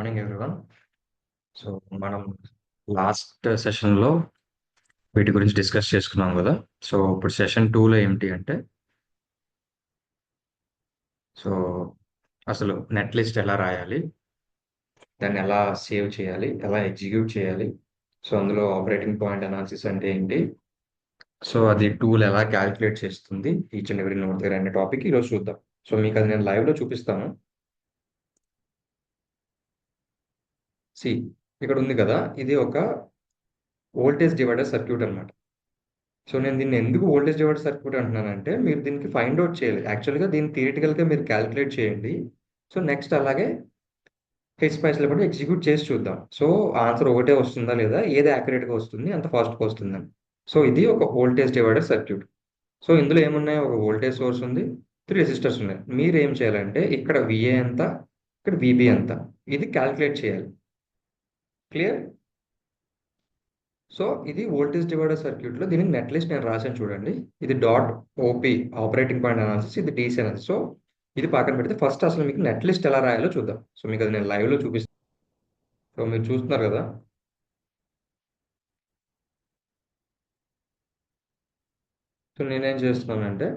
Morning everyone. So మనం last సెషన్లో వీటి గురించి డిస్కస్ చేసుకున్నాం కదా. సో ఇప్పుడు సెషన్ టూలో ఏమిటి అంటే, సో అసలు నెట్ లిస్ట్ ఎలా రాయాలి, దాన్ని ఎలా సేవ్ చేయాలి, ఎలా ఎగ్జిక్యూట్ చేయాలి, సో అందులో ఆపరేటింగ్ పాయింట్ అనాలిసిస్ అంటే ఏంటి, సో అది టూల్ ఎలా క్యాలిక్యులేట్ చేస్తుంది ఈచ్ అండ్ ఎవ్రీ నోట్ దగ్గర అనే టాపిక్ ఈరోజు చూద్దాం. సో మీకు అది నేను లైవ్లో చూపిస్తాను. సి ఇక్కడ ఉంది కదా, ఇది ఒక వోల్టేజ్ డివైడర్ సర్క్యూట్ అన్నమాట. సో నేను దీన్ని ఎందుకు వోల్టేజ్ డివైడర్ సర్క్యూట్ అంటున్నానంటే, మీరు దీనికి ఫైండ్ అవుట్ చేయాలి. యాక్చువల్గా దీన్ని థియరిటికల్గా మీరు క్యాలిక్యులేట్ చేయండి. సో నెక్స్ట్ అలాగే హెచ్స్పైస్లో కూడా ఎగ్జిక్యూట్ చేసి చూద్దాం. సో ఆన్సర్ ఒకటే వస్తుందా లేదా, ఏది యాక్యురేట్గా వస్తుంది, అంత ఫాస్ట్గా వస్తుందని. సో ఇది ఒక వోల్టేజ్ డివైడర్ సర్క్యూట్. సో ఇందులో ఏమున్నాయి, ఒక వోల్టేజ్ సోర్స్ ఉంది, 3 రెసిస్టర్స్ ఉన్నాయి. మీరు ఏం చేయాలంటే ఇక్కడ విఏ ఎంత, ఇక్కడ విబి ఎంత, ఇది క్యాలిక్యులేట్ చేయాలి. క్లియర్? సో ఇది వోల్టేజ్ డివైడర్ సర్క్యూట్ లో దీనికి నెట్ లిస్ట్ నేను రాశాను చూడండి. ఇది dot OP operating point analysis, ఇది డీసీ అనాలిసిస్. సో ఇది పక్కన పెడితే ఫస్ట్ అసలు మీకు నెట్ లిస్ట్ ఎలా రాయాలో చూద్దాం. సో మీకు అది నేను లైవ్ లో చూపిస్తాను. సో మీరు చూస్తున్నారు కదా. సో నేనేం చేస్తున్నానంటే,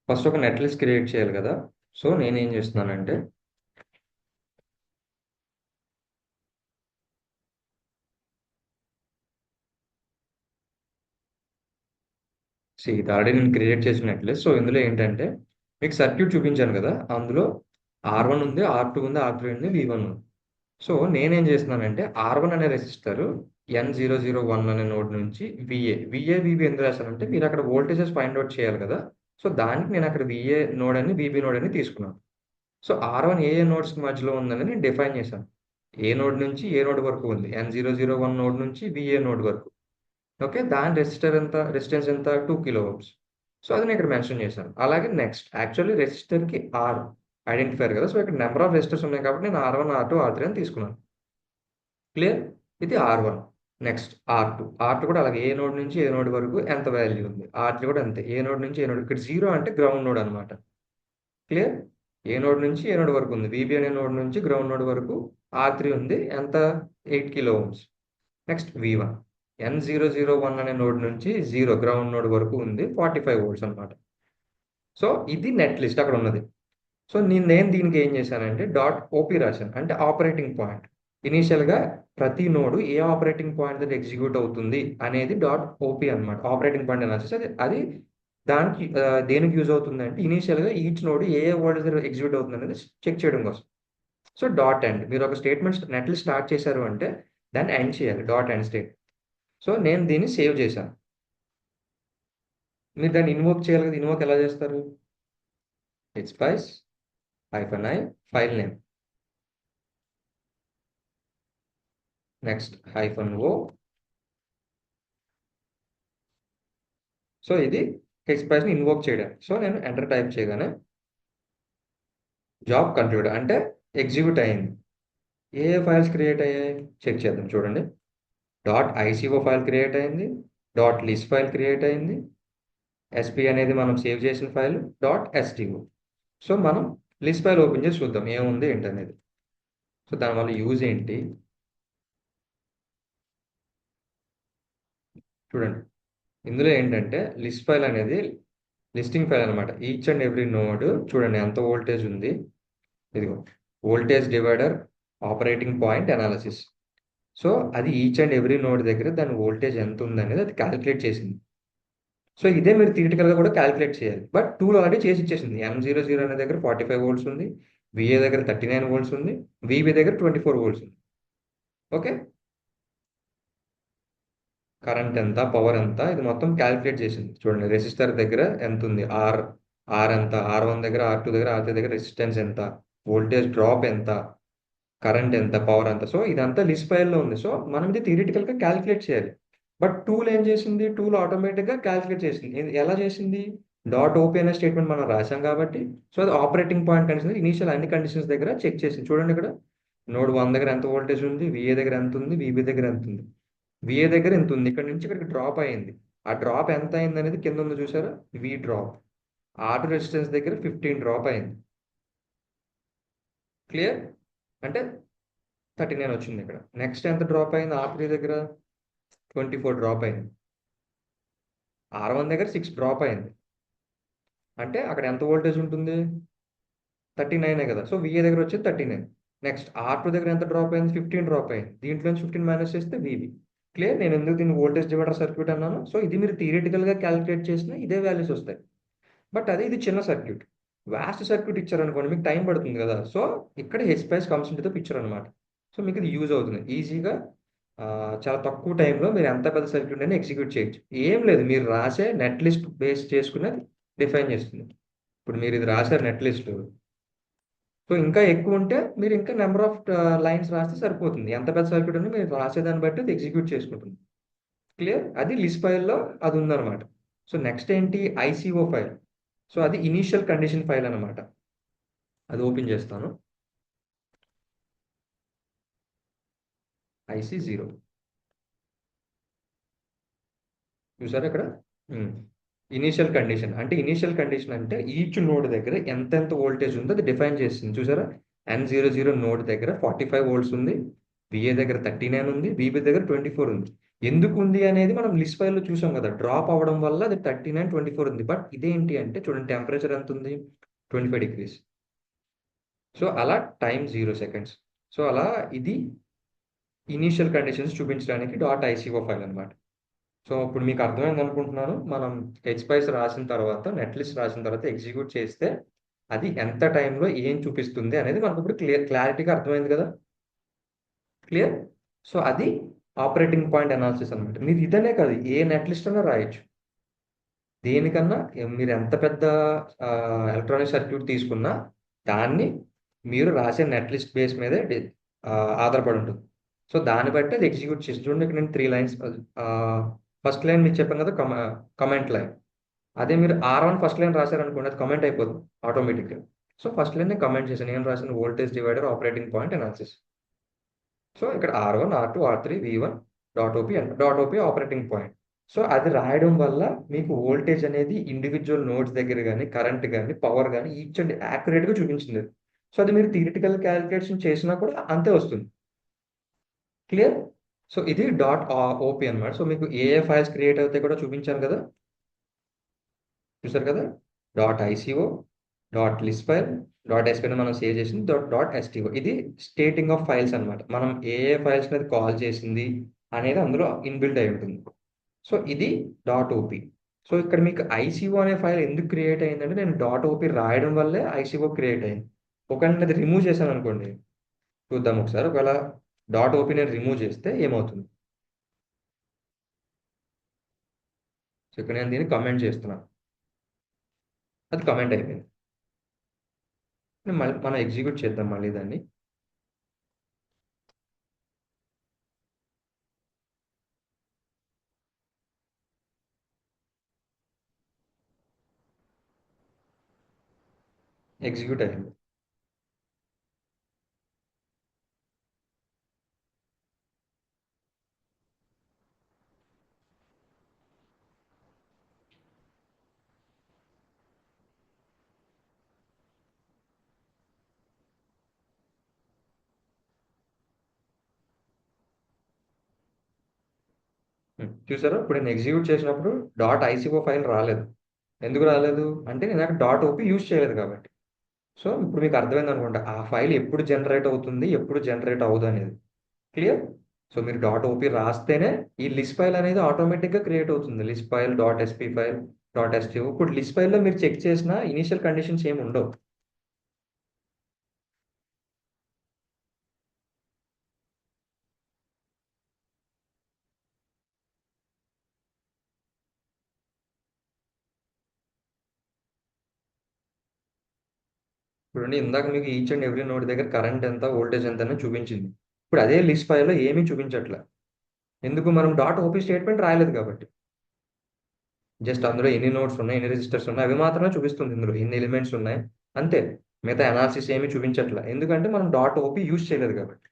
ఫస్ట్ ఒక నెట్ లిస్ట్ క్రియేట్ చేయాలి కదా. సో నేనేం చేస్తున్నానంటే, ఇది ఆల్రెడీ నేను క్రియేట్ చేసిన నెట్ లిస్ట్. సో ఇందులో ఏంటంటే, మీకు సర్క్యూట్ చూపించాను కదా, అందులో R1 ఉంది, R2 ఉంది, R3 ఉంది, V1 ఉంది. సో నేనేం చేస్తున్నానంటే, R1 అనే రెసిస్టర్ N001 అనే నోడ్ నుంచి విబి ఎందుకు రాశానంటే, మీరు అక్కడ వోల్టేజెస్ ఫైండ్ అవుట్ చేయాలి కదా. సో దానికి నేను అక్కడ విఏ నోడ్ అని విబి నోడ్ అని తీసుకున్నాను. సో R1 ఏ నోడ్స్ మధ్యలో ఉందని నేను డిఫైన్ చేశాను. ఏ నోడ్ నుంచి ఏ నోడ్ వరకు ఉంది, N001 నోడ్ నుంచి విఏ నోడ్ వరకు. ఓకే, దాని రెసిస్టెన్స్ ఎంత, 2 కిలో ఓమ్స్. సో అది నేను ఇక్కడ మెన్షన్ చేశాను. అలాగే నెక్స్ట్ యాక్చువల్లీ రెసిస్టర్కి ఆర్ ఐడెంటిఫైర్ కదా. సో ఇక్కడ నెంబర్ ఆఫ్ రెసిస్టర్స్ ఉన్నాయి కాబట్టి నేను R1, R2, R3 అని తీసుకున్నాను. క్లియర్? ఇది R1. నెక్స్ట్ R2 కూడా అలాగే ఏ నోడ్ నుంచి ఏ నోడ్ వరకు ఎంత వాల్యూ ఉంది. R3 కూడా అంతే, ఏ నోడ్ నుంచి ఏ నోడ్. ఇక్కడ 0 అంటే గ్రౌండ్ నోడ్ అనమాట. క్లియర్? ఏ నోడ్ నుంచి ఏ నోడ్ వరకు ఉంది, విబి అనే నోడ్ నుంచి గ్రౌండ్ నోడ్ వరకు R3 ఉంది, ఎంత, 8 kilo Ohm's. Next V1 N001 అనే నోడ్ నుంచి 0 గ్రౌండ్ నోడ్ వరకు ఉంది, 45 వోల్ట్స్ అనమాట. సో ఇది నెట్ లిస్ట్ అక్కడ ఉన్నది. సో నేను దీనికి ఏం చేశానంటే డాట్ ఓపీ రాశాను, అంటే ఆపరేటింగ్ పాయింట్. ఇనీషియల్గా ప్రతి నోడు ఏ ఆపరేటింగ్ పాయింట్ దగ్గర ఎగ్జిక్యూట్ అవుతుంది అనేది డాట్ ఓపీ అనమాట. ఆపరేటింగ్ పాయింట్ అనాలిసిస్ అది దానికి దేనికి యూజ్ అవుతుంది అంటే, ఇనీషియల్గా ఈచ్ నోడు ఏ వోల్టేజ్ దగ్గర ఎగ్జిక్యూట్ అవుతుంది అనేది చెక్ చేయడం కోసం. సో డాట్ ఎండ్, మీరు ఒక స్టేట్మెంట్ నెట్లు స్టార్ట్ చేశారు అంటే దాన్ని ఎండ్ చేయాలి, డాట్ ఎండ్ స్టేట్. సో నేను దీన్ని సేవ్ చేశాను. మీరు దాన్ని ఇన్వోక్ చేయాలి కదా. ఇన్వోక్ ఎలా చేస్తారు, hspice-i file name, next -o. So ఇది hspice-ని ఇన్వోక్ చేయడం. సో నేను ఎంటర్ టైప్ చేయగానే జాబ్ కంప్లీట్ అంటే ఎగ్జిక్యూట్ అయింది. ఏ ఫైల్స్ క్రియేట్ అయ్యాయి చెక్ చేద్దాం చూడండి. .ico ఫైల్ క్రియేట్ అయింది, .list ఫైల్ క్రియేట్ అయింది, SP అనేది మనం సేవ్ చేసిన ఫైల్, .sto. సో మనం లిస్ట్ ఫైల్ ఓపెన్ చేసి చూద్దాం ఏముంది ఏంటనేది. సో దానివల్ల యూజ్ ఏంటి చూడండి. ఇందులో ఏంటంటే లిస్ట్ ఫైల్ అనేది లిస్టింగ్ ఫైల్ అనమాట. ఈచ్ అండ్ ఎవ్రీ నోడ్ చూడండి ఎంత వోల్టేజ్ ఉంది. ఇదిగో voltage divider operating point analysis. So అది ఈచ్ అండ్ ఎవ్రీ నోడ్ దగ్గర దాని వోల్టేజ్ ఎంత ఉంది అనేది అది క్యాలిక్యులేట్ చేసింది. సో ఇదే మీరు థియరిటికల్గా కూడా క్యాలిక్యులేట్ చేయాలి. బట్ టూల్ ఆల్రెడీ చేసి ఇచ్చేసింది. M00 అనే దగ్గర 45 వోల్ట్స్ ఉంది, విఏ దగ్గర 39 వోల్ట్స్ ఉంది, విబి దగ్గర 24 వోల్ట్స్ ఉంది. ఓకే, కరెంట్ ఎంత, పవర్ ఎంత, ఇది మొత్తం క్యాలిక్యులేట్ చేసింది. చూడండి రెసిస్టర్ దగ్గర ఎంత ఉంది, ఆర్ ఎంత, R1 దగ్గర, R2 దగ్గర, R3 దగ్గర రెసిస్టెన్స్ ఎంత, వోల్టేజ్ డ్రాప్ ఎంత, కరెంట్ ఎంత, పవర్ ఎంత. సో ఇదంతా లిస్ట్ ఫైల్లో ఉంది. సో మనం ఇది థియరిటికల్గా క్యాలిక్యులేట్ చేయాలి. బట్ టూల్ ఏం చేసింది, టూల్ ఆటోమేటిక్గా క్యాలిక్యులేట్ చేసింది. ఎలా చేసింది, డాట్ ఓపీ అనే స్టేట్మెంట్ మనం రాసాం కాబట్టి, సో అది ఆపరేటింగ్ పాయింట్ కండిషన్ ఇనీషియల్ అన్ని కండిషన్స్ దగ్గర చెక్ చేసింది. చూడండి ఇక్కడ నోడ్ 1 దగ్గర ఎంత వోల్టేజ్ ఉంది, విఏ దగ్గర ఎంత ఉంది, విబి దగ్గర ఎంత ఉంది. విఏ దగ్గర ఎంత ఉంది, ఇక్కడ నుంచి ఇక్కడికి డ్రాప్ అయింది. ఆ డ్రాప్ ఎంత అయింది అనేది కింద ఉంది చూసారా, వి డ్రాప్. R2 రెసిస్టెన్స్ దగ్గర 15 డ్రాప్ అయింది. క్లియర్? అంటే 39 వచ్చింది ఇక్కడ. నెక్స్ట్ ఎంత డ్రాప్ అయింది R3 దగ్గర? 24 డ్రాప్ అయింది. R1 దగ్గర 6 డ్రాప్ అయింది. అంటే అక్కడ ఎంత వోల్టేజ్ ఉంటుంది? 39 కదా. సో VA దగ్గర వచ్చేది 39. నెక్స్ట్ R2 దగ్గర ఎంత డ్రాప్ అయింది? 15 డ్రాప్ అయింది. దీంట్లో నుంచి 15 మైనస్ చేస్తే VB. క్లియర్? నేను ఎందుకు దీన్ని వోల్టేజ్ డివైడర్ సర్క్యూట్ అన్నాను? సో ఇది మీరు థియరిటికల్గా క్యాలిక్యులేట్ చేసినా ఇదే వాల్యూస్ వస్తాయి. బట్ అదే ఇది చిన్న సర్క్యూట్. వాస్ట్ సర్క్యూట్ ఇచ్చారనుకోండి, మీకు టైం పడుతుంది కదా. సో ఇక్కడ హెచ్స్పైస్ కమ్స్ ఇంటూ ద పిక్చర్ అనమాట. సో మీకు ఇది యూజ్ అవుతుంది ఈజీగా. చాలా తక్కువ టైంలో మీరు ఎంత పెద్ద సర్క్యూట్ అయినా ఎగ్జిక్యూట్ చేయొచ్చు. ఏం లేదు, మీరు రాసే నెట్ లిస్ట్ బేస్ చేసుకునేది డిఫైన్ చేస్తుంది. ఇప్పుడు మీరు ఇది రాశారు నెట్ లిస్ట్. సో ఇంకా ఎక్కువ ఉంటే మీరు ఇంకా నెంబర్ ఆఫ్ లైన్స్ రాస్తే సరిపోతుంది. ఎంత పెద్ద సర్క్యూట్ అని మీరు రాసేదాన్ని బట్టి అది ఎగ్జిక్యూట్ చేసుకుంటుంది. క్లియర్? అది లిస్ట్ ఫైల్లో అది ఉందన్నమాట. సో నెక్స్ట్ ఏంటి? ICO file. సో అది ఇనీషియల్ కండిషన్ ఫైల్ అనమాట. అది ఓపెన్ చేస్తాను. IC0 చూసారా ఇక్కడ? ఇనీషియల్ కండిషన్ అంటే ఈచ్ నోడ్ దగ్గర ఎంతెంత వోల్టేజ్ ఉందో అది డిఫైన్ చేస్తుంది. చూసారా? N00 నోడ్ దగ్గర 45 వోల్ట్స్ ఉంది, VA దగ్గర 39 ఉంది, VB దగ్గర 24 ఉంది. ఎందుకు ఉంది అనేది మనం లిస్ట్ ఫైల్లో చూసాం కదా. డ్రాప్ అవ్వడం వల్ల అది 39, 24 ఉంది. బట్ ఇదేంటి అంటే చూడండి, టెంపరేచర్ ఎంత ఉంది? 25 డిగ్రీస్. సో అలా టైం 0 సెకండ్స్. సో అలా ఇది ఇనీషియల్ కండిషన్స్ చూపించడానికి .ico ఫైల్ అనమాట. సో ఇప్పుడు మీకు అర్థమైంది అనుకుంటున్నాను. మనం హెచ్స్పైస్ రాసిన తర్వాత, నెట్ లిస్ట్ రాసిన తర్వాత ఎగ్జిక్యూట్ చేస్తే అది ఎంత టైంలో ఏం చూపిస్తుంది అనేది మనకు ఇప్పుడు క్లారిటీగా అర్థమైంది కదా. క్లియర్? సో అది ఆపరేటింగ్ పాయింట్ అనాలిసిస్ అనమాట. మీరు ఇదనే కాదు, ఏ నెట్ లిస్ట్ అయినా రాయొచ్చు. దేనికన్నా మీరు ఎంత పెద్ద ఎలక్ట్రానిక్ సర్క్యూట్ తీసుకున్నా దాన్ని మీరు రాసే నెట్ లిస్ట్ బేస్ మీదే ఆధారపడి ఉంటుంది. సో దాన్ని బట్టి అది ఎగ్జిక్యూట్ చేసి చూడండి. ఇక్కడ నేను 3 లైన్స్, ఫస్ట్ లైన్ మీకు చెప్పాను కదా, కమెంట్ లైన్. అదే మీరు R1 ఫస్ట్ లైన్ రాశారనుకోండి, అది కమెంట్ అయిపోతుంది ఆటోమేటిక్గా. సో ఫస్ట్ లైన్ నేను కమెంట్ చేశాను, నేను రాసిన voltage divider operating point analysis. So ఇక్కడ R1, R2, R3, V1, dot OP operating point. So అది రాయడం వల్ల మీకు వోల్టేజ్ అనేది ఇండివిజువల్ నోడ్స్ దగ్గర కానీ, కరెంట్ కానీ, పవర్ కానీ ఈచ్ అండ్ యాక్యురేట్గా చూపించింది. సో అది మీరు థియరిటికల్ క్యాలిక్యులేషన్ చేసినా కూడా అంతే వస్తుంది. క్లియర్? సో ఇది .op అనమాట. సో మీకు ఏ ఫైల్స్ క్రియేట్ అవుతాయి కూడా చూపించాను కదా. చూసారు కదా? .ico, .list ఫైల్, .sp మనం సేవ్ చేసింది, .sto. ఇది స్టేటింగ్ ఆఫ్ ఫైల్స్ అనమాట. మనం ఏ ఫైల్స్ అనేది కాల్ చేసింది అనేది అందులో ఇన్బిల్ట్ అయి ఉంటుంది. సో ఇది .op. సో ఇక్కడ మీకు ICO అనే ఫైల్ ఎందుకు క్రియేట్ అయిందంటే, నేను .op రాయడం వల్లే ICO క్రియేట్ అయింది. ఒకవేళ అది రిమూవ్ చేశాను అనుకోండి, చూద్దాం ఒకసారి. ఒకవేళ .op నేను రిమూవ్ చేస్తే ఏమవుతుంది? సో ఇక్కడ నేను దీన్ని కమెంట్ చేస్తున్నాను, అది కమెంట్ అయిపోయింది. మనం ఎగ్జిక్యూట్ చేద్దాం మళ్ళీ దాన్ని. ఎగ్జిక్యూట్ అయింది. చూసారా? ఇప్పుడు నేను ఎగ్జిక్యూట్ చేసినప్పుడు .ico ఫైల్ రాలేదు. ఎందుకు రాలేదు అంటే నేను అక్కడ .op యూజ్ చేయలేదు కాబట్టి. సో ఇప్పుడు మీకు అర్థమైంది అనుకుంటా ఆ ఫైల్ ఎప్పుడు జనరేట్ అవుతుంది, ఎప్పుడు జనరేట్ అవ్వదు అనేది. క్లియర్? సో మీరు .op రాస్తేనే ఈ లిస్ట్ ఫైల్ అనేది ఆటోమేటిక్గా క్రియేట్ అవుతుంది. List file, .sp file, .sto. ఇప్పుడు లిస్ట్ ఫైల్లో మీరు చెక్ చేసిన ఇనిషియల్ కండిషన్స్ ఏమి ఉండవు. చూడండి, ఇందాక మీకు ఈచ్ అండ్ ఎవ్రీ నోడ్ దగ్గర కరెంట్ ఎంత, వోల్టేజ్ ఎంత అని చూపించింది. ఇప్పుడు అదే లిస్ట్ ఫైల్లో ఏమీ చూపించట్లే. ఎందుకు? మనం .op స్టేట్మెంట్ రాయలేదు కాబట్టి. జస్ట్ అందులో ఎన్ని నోడ్స్ ఉన్నాయి, ఎన్ని రిజిస్టర్స్ ఉన్నాయి, అవి మాత్రమే చూపిస్తుంది. ఇందులో ఎన్ని ఎలిమెంట్స్ ఉన్నాయి అంతే. మిగతా అనాలిసిస్ ఏమీ చూపించట్లే, ఎందుకంటే మనం .op యూజ్ చేయలేదు కాబట్టి.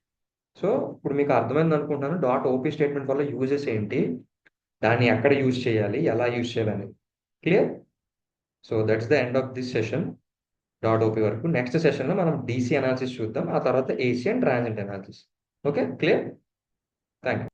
సో ఇప్పుడు మీకు అర్థమైంది అనుకుంటున్నాను .op స్టేట్మెంట్ వల్ల యూజెస్ ఏంటి, దాన్ని ఎక్కడ యూజ్ చేయాలి, ఎలా యూజ్ చేయాలని. Clear? So that's the end of this session. Dot OP వరకు. నెక్స్ట్ సెషన్లో మనం డీసీ అనాలిసిస్ చూద్దాం. ఆ తర్వాత AC and transient analysis. Okay, clear. Thank you.